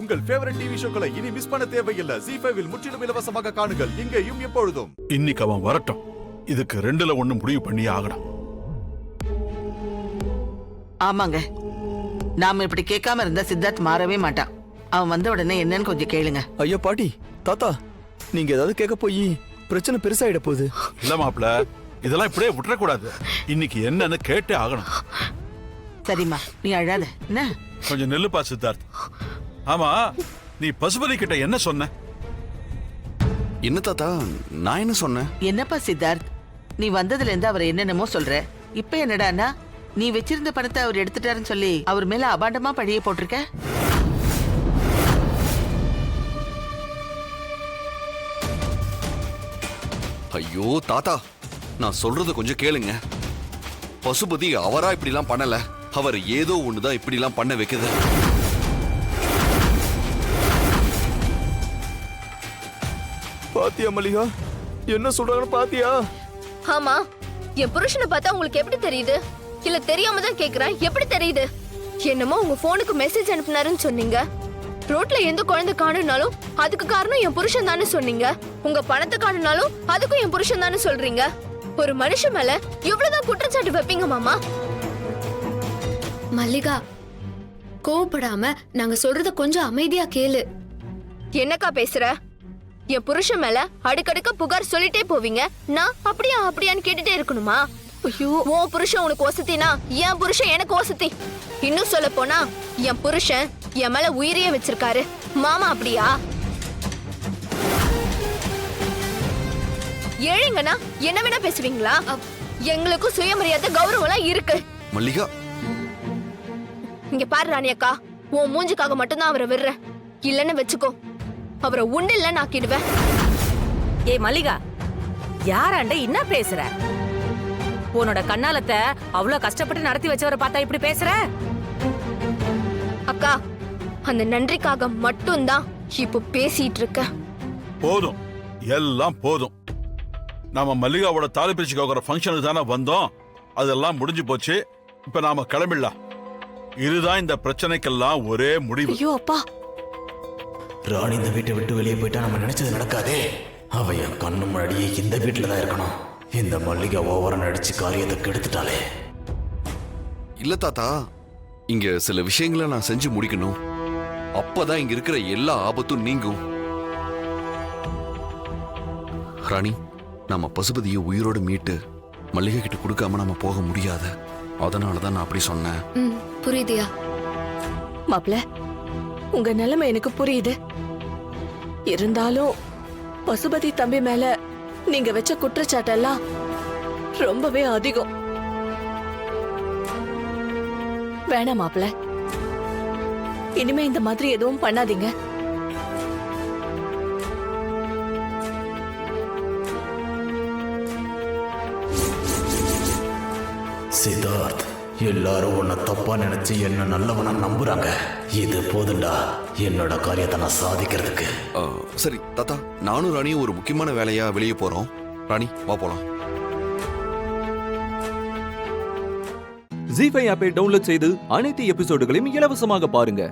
உங்கள் favourite TV ஷோக்களை இனி miss பண்ண தேவையில்லை. ZEE5 இல் முற்றிலும் இலவசமாக காணுங்கள், இங்கேயும் எப்பொழுதும். இன்னைக்கு அவன் வரட்டும். இதுக்கு 2ல 1 முடிவு பண்ணி ஆகணும். ஆமாங்க, நாம இப்படி கேட்காம இருந்தா சித்தார்த் மாறவே மாட்டான். அவன் வந்த உடனே என்னன்னு கொஞ்சம் கேளுங்க. ஐயோ பாட்டி, தாத்தா, நீங்க ஏதாவது கேட்க போய் பிரச்சனை பெருசாயிட போகுது. இல்ல மாப்ள, இதெல்லாம் இப்படியே விட்டுறக்கூடாது. இன்னைக்கு என்னன்னு கேட்டே ஆகணும். சரிம்மா, நீ அழாத என்ன. கொஞ்சம் நெல்லுப்பா சித்தார்த். ஆமா, நீ பசுபதி கிட்ட என்ன சொன்ன? என்ன தாத்தா, நான் என்ன சொன்னேன்? என்னப்பா சித்தார்த், நீ வந்ததுல இருந்து அவர் என்னென்னமோ சொல்ற. இப்ப என்னடான்னா நீ வச்சிருந்த பணத்தை அவர் எடுத்துட்டாருன்னு சொல்லி அவர் மேல அபாண்டமா பழிய போட்டிருக்க. ஐயோ தாத்தா, நான் சொல்றது கொஞ்சம் கேளுங்க. பசுபதி அவரா இப்படிலாம் பண்ணல. அவர் ஏதோ ஒண்ணுதான் இப்படிலாம் பண்ண வைக்குது. பாத்தியா மல்லிகா, என்ன சொல்றாங்கன்னு பாத்தியா? ஆமா, என் புருஷனை பார்த்தா உங்களுக்கு எப்படி தெரியுது? இல்ல தெரியாம தான் கேக்குறேன், எப்படி தெரியுது? என்னமோ உங்க போனுக்கு மெசேஜ் அனுப்புனாருன்னு சொன்னீங்க. ரோட்ல எந்த குழந்தை காணுனாலும் அதுக்கு காரணம் என் புருஷன் தானே சொன்னீங்க. உங்க பணத்தை காணுனாலும் அதுக்கும் என் புருஷன் தானே சொல்றீங்க. ஒரு மனுஷன் மேல எவ்வளவுதான் குற்றச்சாட்டு வைப்பீங்க மாமா? மல்லிகா, கோவப்படாம நாங்க சொல்றத கொஞ்சம் அமைதியா கேளு. என்னக்கா பேசுற? என் புருஷன் மேல அடுக்கடுக்க புகார் சொல்லிட்டே போவீங்க. நான் அப்படியா அப்படியான்னு கேட்டுட்டே இருக்கணுமா? ஐயோ, உன் புருஷன் உனக்கு வசதினா என் புருஷன் எனக்கு வசதி. இன்னும் சொல்ல போனா என் புருஷன் என் மேல உயிரையே வச்சிருக்காரு. மாமா அப்படியா? ஏழைங்கன்னா என்ன வேணா பேசுவீங்களா? எங்களுக்கும் சுயமரியாதை கௌரவம் எல்லாம் இருக்கு. மல்லிகா, இங்க பாரு ராணி அக்கா, உன் மூஞ்சுக்காக மட்டும்தான் அவரை விடுறேன். இல்லன்னு வச்சுக்கோ, அவரை உண்டு இல்லன்னு ஆக்கிடுவேன். ஏ மல்லிகா, யாராண்ட என்ன பேசுற? உன்னோட கண்ணாலத்தை அவ்வளவு கஷ்டப்பட்டு நடத்தி வச்சவரை பார்த்தா இப்படி பேசுற? அக்கா, அந்த நன்றிக்காக மட்டும்தான் இப்போ பேசிட்டு இருக்க. போதும், எல்லாம் போதும். நாம மல்லிகாவோட தாலி பிரிச்சு கோக்குற ஃபங்க்ஷனுக்கு தானே வந்தோம். அதெல்லாம் முடிஞ்சு போச்சு. இப்ப நாம கிளம்பிடலாம். இதுதான் இந்த பிரச்சனைக்கெல்லாம் ஒரே முடிவு. ஐயோ அப்பா, ராணி இந்த வீட்டை விட்டு வெளியே போயிட்டா நம்ம நினைச்சது நடக்காதே. அவ என் கண்ணு முன்னாடியே இந்த வீட்டுல தான் இருக்கணும். இந்த மல்லிகா ஓவரா நடிச்சு காரியத்தை கெடுத்துட்டாலே. இல்ல தாத்தா, இங்க சில விஷயங்களை நான் செஞ்சு முடிக்கணும். அப்பதான் இங்க இருக்கிற எல்லா ஆபத்தும் நீங்கும். ராணி, நம்ம பசுபதியை உயிரோடு மீட்டு மல்லிகை கிட்ட கொடுக்காம நம்ம போக முடியாது. அதனாலதான் நான் அப்படி சொன்னேன். புரியுதியா? மாப்ள, உங்க நிலைமை எனக்கு புரியுது. இருந்தாலும் பசுபதி தம்பி மேல நீங்க வச்ச குற்றச்சாட்டெல்லாம் ரொம்பவே அதிகம். வேணாம் மாப்ள, இனிமே இந்த மாதிரி எதுவும் பண்ணாதீங்க. சித்தார்த், எல்லாரும் உன்னை தப்பா நினைச்சு என்ன நல்லவனா நம்புறாங்க. இது போதுண்டா என்னோட காரியத்தை நான் சாதிக்கிறதுக்கு. சரி தாத்தா, நானும் ராணியும் ஒரு முக்கியமான வேலையா வெளியே போறோம். ராணி வா போலாம். ZEE5 ஆப்பை டவுன்லோட் செய்து அனைத்து எபிசோடுகளையும் இலவசமாக பாருங்க.